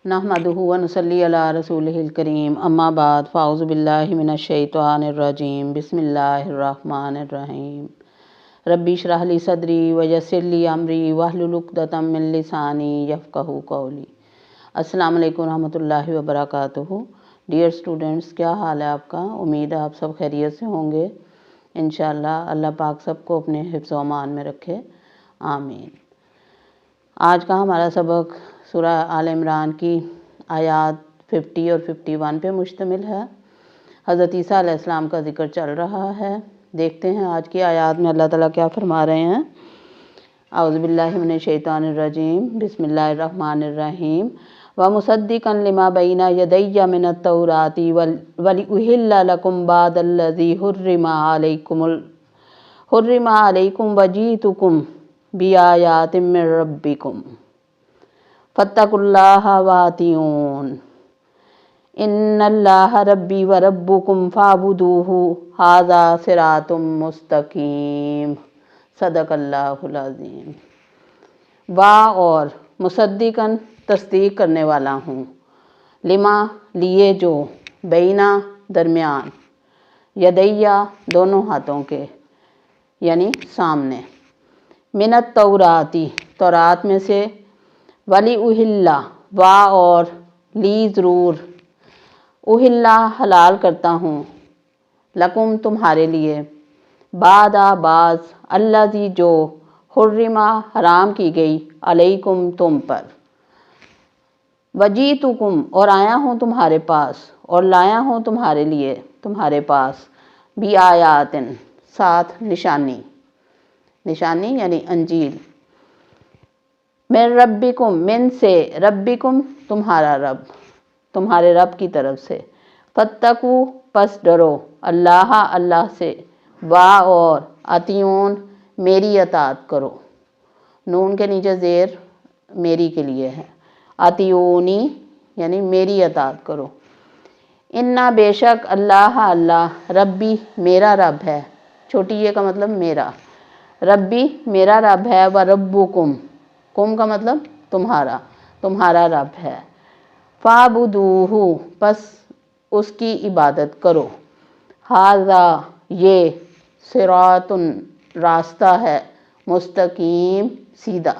नहमदुहु व नुसल्ली अला रसूलिहिल करीम अम्मा बाद फ़ाउज़ु बिल्लाहि मिनश शैतानिर रजीम बिस्मिल्लाहिर रहमानिर रहीम रब्बी इश्रह ली सदरी व यस्सिर ली अमरी वहलुल उक़दतम मिन लिसानी यफ़क़हू क़ौली। अस्सलामु अलैकुम रहमतुल्लाहि व बरकातुहू। डियर स्टूडेंट्स, क्या हाल है आपका? उम्मीद है आप सब खैरियत से होंगे। इंशाअल्लाह अल्लाह पाक सबको अपने हिफ्ज़ व अमान में रखे, आमीन। आज का हमारा सबक सूरह आल इमरान की आयात 50 और 51 पे मुश्तमिल है। हज़रत ईसा अलैहिस्सलाम का ज़िक्र चल रहा है। देखते हैं आज की आयात में अल्लाह ताला क्या फरमा रहे हैं। औज़ु बिल्लाहि मिनश शैतानिर रजीम बिस्मिल्लाहिर रहमानिर रहीम व मुसद्दिक़न लिमा बैना यदैया मिनत तौराति वलिउहिल्ला लकुम बादल्लज़ी हुर्रिमा अलैकुम वजीतुकुम बिआयातिम मिर रब्बिकुम फत्तकुल्लाहा वातिऊन इन्नल्लाहा रब्बी व रब्बुकुम फ़ाबुदूहु हाज़ा सिरातुम मुस्तकीम। सदक़ल्लाहुल अज़ीम। वा और मुसद्दिक़न तस्दीक करने वाला हूँ, लिमा लिए जो, बैना दरमियान, यदैया दोनों हाथों के यानी सामने, मिनत तौराती तौरात में से, वली उहिल्ला वा और, ली ज़रूर, उहिल्ला हलाल करता हूँ, लकुम तुम्हारे लिए, बादा बाज, अल्लाज़ी जो, हुर्रिमा हराम की गई, अलैकुम तुम पर, वजीतुकुम और आया हूँ तुम्हारे पास, और लाया हूँ तुम्हारे लिए तुम्हारे पास, भी आयातिन साथ निशानी, निशानी यानी अंजील, मिन रब्बिकुम मिन से, रब्बिकुम तुम्हारा रब, तुम्हारे रब की तरफ से, फत्तकू पस डरो, अल्लाह अल्लाह से, वा और, अतियून मेरी अतात करो, नून के नीचे ज़ेर मेरी के लिए है, अतियूनी यानी मेरी अतात करो। इन्ना बेशक अल्लाह अल्लाह, रब्बी मेरा रब है, छोटी ये का मतलब मेरा, रब्बी मेरा रब है, व रब्बुकुम कुम का मतलब तुम्हारा, तुम्हारा रब है, फ़ाबुदूहु बस उसकी इबादत करो, हाज़ा ये, सिरातुन रास्ता है, मुस्तकीम सीधा।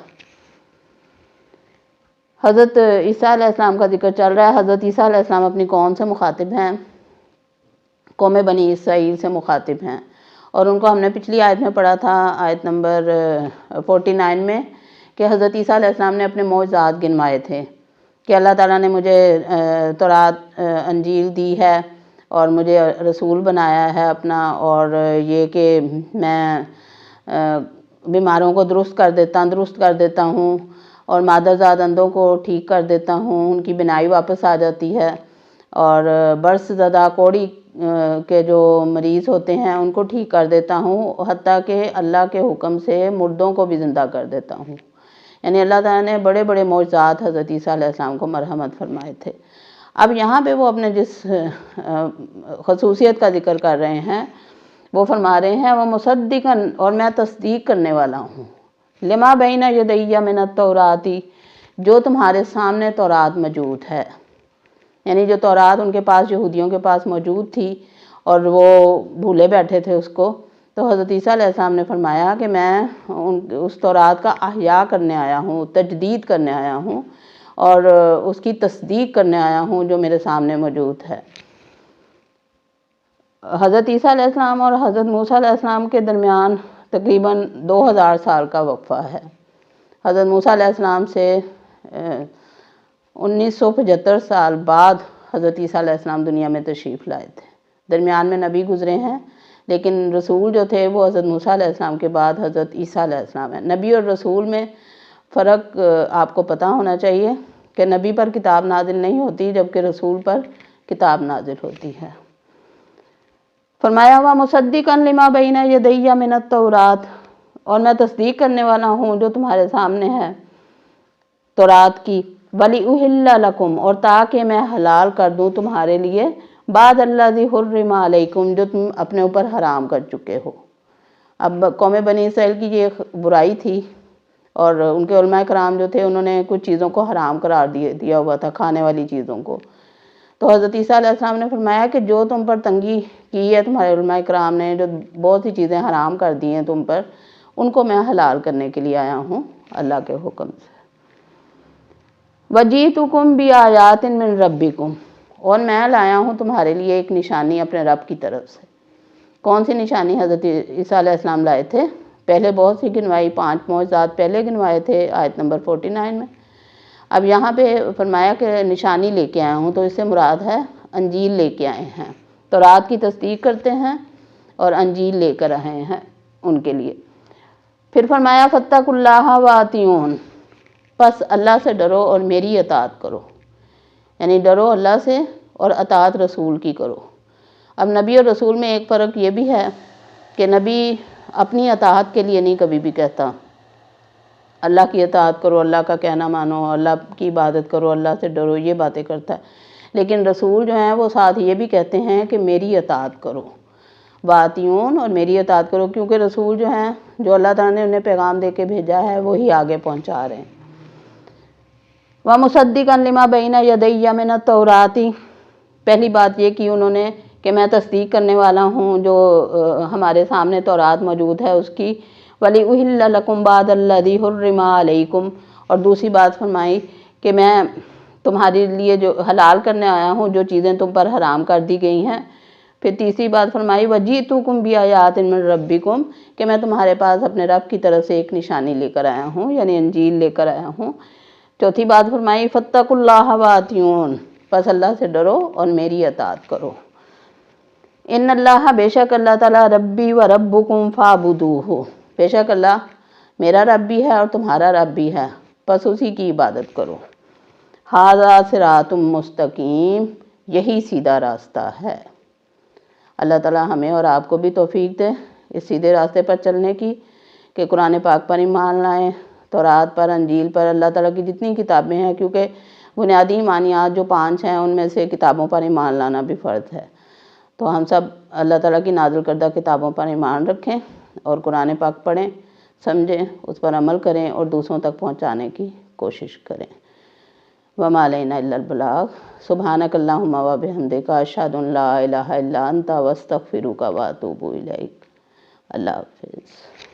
हज़रत ईसा अलैहिस्सलाम का जिक्र चल रहा है। हज़रत ईसा अलैहिस्सलाम अपनी कौम से मुखातिब हैं, कौम बनी इसराइल से मुखातिब हैं, और उनको हमने पिछली आयत में पढ़ा था, आयत नंबर 49 में, कि हज़रत ईसा अलैहिस्सलाम ने अपने मौजज़ात गिनवाए थे कि अल्लाह ताला ने मुझे तौरात अंजील दी है और मुझे रसूल बनाया है अपना, और ये कि मैं बीमारों को दुरुस्त कर देता हूँ, और मादरजात अंधों को ठीक कर देता हूँ, उनकी बिनाई वापस आ जाती है, और बर्स ज़दा कोड़ी के जो मरीज़ होते हैं उनको ठीक कर देता हूँ, हत्ता कि अल्लाह के हुक्म से मुर्दों को भी ज़िंदा कर देता हूँ। यानी अल्लाह ताला ने बड़े बड़े मौजज़ात हज़रत ईसा अलैहिस्सलाम को मरहमत फरमाए थे। अब यहाँ पे वो अपने जिस खसूसियत का जिक्र कर रहे हैं वो फरमा रहे हैं, वह मुसद्दिक़न और मैं तस्दीक करने वाला हूँ, लिमा बैना यदैया मिनत तौराती जो तुम्हारे सामने तौरात मौजूद है, यानी जो तौरात उनके पास यहूदियों के पास मौजूद थी और वो भूले बैठे थे उसको, तो हज़रत ईसा अलैहिस्सलाम ने फरमाया कि मैं उस तौरात का अहया करने आया हूँ, तजदीद करने आया हूँ, और उसकी तस्दीक करने आया हूँ जो मेरे सामने मौजूद है। हज़रत ईसा अलैहिस्सलाम और हज़रत मूसा अलैहिस्सलाम के दरमियान तकरीबन 2000 साल का वक्फ़ा है। हज़रत मूसा अलैहिस्सलाम से 1975 साल बाद हज़रत ईसा अलैहिस्सलाम दुनिया में तशरीफ़ लाए थे। दरमियान में नबी गुज़रे हैं, लेकिन रसूल जो थे वो हज़रत मूसा अलैहिस्सलाम के बाद हज़रत ईसा अलैहिस्सलाम है। नबी और रसूल में फ़र्क आपको पता होना चाहिए कि नबी पर किताब नाजिल नहीं होती, जबकि रसूल पर किताब नाजिल होती है। फरमाया हुआ मुसद्दिक़न लिमा बैना यदैया मिनत तौरात, और मैं तस्दीक करने वाला हूँ जो तुम्हारे सामने है तौरात की, वली उहिल्ला लकुम और ताकि मैं हलाल कर दूँ तुम्हारे लिए, बाद अल्लाज़ी हुर्रिमा अलैकुम जो तुम अपने ऊपर हराम कर चुके हो। अब कौम बनी इसराइल की ये बुराई थी, اور ان کے علماء کرام جو تھے انہوں نے کچھ چیزوں کو حرام قرار دیا ہوا تھا، کھانے والی چیزوں کو. تو حضرت عیسیٰ علیہ السلام نے فرمایا کہ جو تم پر تنگی کی ہے تمہارے علماء کرام نے، جو بہت سی چیزیں حرام کر دی ہیں تم پر، ان کو میں حلال کرنے کے لیے آیا ہوں اللہ کے حکم سے. وَجِئْتُكُمْ بِآيَاتٍ مِّن رَبِّكُمْ، اور میں لایا ہوں تمہارے لیے ایک نشانی اپنے رب کی طرف سے. کون سی نشانی حضرت عیسیٰ علیہ السلام لائے تھے؟ پہلے بہت سی گنوائی، 5 معجزات پہلے گنوائے تھے آیت نمبر 49 میں. اب یہاں پہ فرمایا کہ نشانی لے کے آیا ہوں، تو اس سے مراد ہے انجیل لے کے آئے ہیں. تورات کی تصدیق کرتے ہیں اور انجیل لے کر آئے ہیں ان کے لیے. پھر فرمایا فَاتَّقُوا اللَّهَ وَأَطِیعُونِ، پس اللہ سے ڈرو اور میری اطاعت کرو. یعنی ڈرو اللہ سے اور اطاعت رسول کی کرو. اب نبی اور رسول میں ایک فرق یہ بھی ہے کہ نبی اپنی اطاعت کے لیے نہیں کبھی بھی کہتا اللہ کی اطاعت کرو، اللہ کا کہنا مانو، اللہ کی عبادت کرو، اللہ سے ڈرو، یہ باتیں کرتا ہے. لیکن رسول جو ہیں وہ ساتھ یہ بھی کہتے ہیں کہ میری اطاعت کرو، وَأَطِیعُونِ، اور میری اطاعت کرو، کیونکہ رسول جو ہیں جو اللہ تعالیٰ نے انہیں پیغام دے کے بھیجا ہے وہی آگے پہنچا رہے ہیں. وَمُصَدِّقًا لِمَا بَیْنَ یَدَیَّ مِنَ التَّوْرَاةِ، پہلی بات یہ کی انہوں نے کہ میں تصدیق کرنے والا ہوں جو ہمارے سامنے تورات موجود ہے اس کی. وَلِأُحِلَّ لَکُمْ بَعْضَ الَّذِی حُرِّمَ عَلَیکُمْ، اور دوسری بات فرمائی کہ میں تمہارے لیے جو حلال کرنے آیا ہوں جو چیزیں تم پر حرام کر دی گئی ہیں. پھر تیسری بات فرمائی وَجِئْتُکُمْ بِآیَاتٍ مِّن رَبِّکُمْ، کہ میں تمہارے پاس اپنے رب کی طرف سے ایک نشانی لے کر آیا ہوں، یعنی انجیل لے کر آیا ہوں. چوتھی بات فرمائی فَاتَّقُوا اللَّهَ وَأَطِیعُونِ، پس اللہ سے ڈرو اور میری اطاعت کرو. ان اللہ، بے شک اللہ تعالیٰ ربی و ربکم فاعبدوہ، بے شک اللہ میرا رب بھی ہے اور تمہارا رب بھی ہے، پس اسی کی عبادت کرو. ھذا صراط مستقیم، یہی سیدھا راستہ ہے. اللہ تعالیٰ ہمیں اور آپ کو بھی توفیق دے اس سیدھے راستے پر چلنے کی، کہ قرآن پاک پر ایمان لائیں، تورات پر، انجیل پر، اللہ تعالیٰ کی جتنی کتابیں ہیں، کیونکہ بنیادی ایمانیات جو 5 ہیں ان میں سے کتابوں پر ایمان لانا بھی فرض ہے. تو ہم سب اللہ تعالیٰ کی نازل کردہ کتابوں پر ایمان رکھیں اور قرآن پاک پڑھیں، سمجھیں، اس پر عمل کریں اور دوسروں تک پہنچانے کی کوشش کریں. وَمَا عَلَیْنَا إِلَّا الْبَلَاغُ. سُبْحَانَكَ اللَّهُمَّ وَبِحَمْدِكَ أَشْهَدُ أَن لَّا إِلَٰهَ إِلَّا أَنتَ وَأَسْتَغْفِرُكَ وَأَتُوبُ إِلَیک. اللہ حافظ.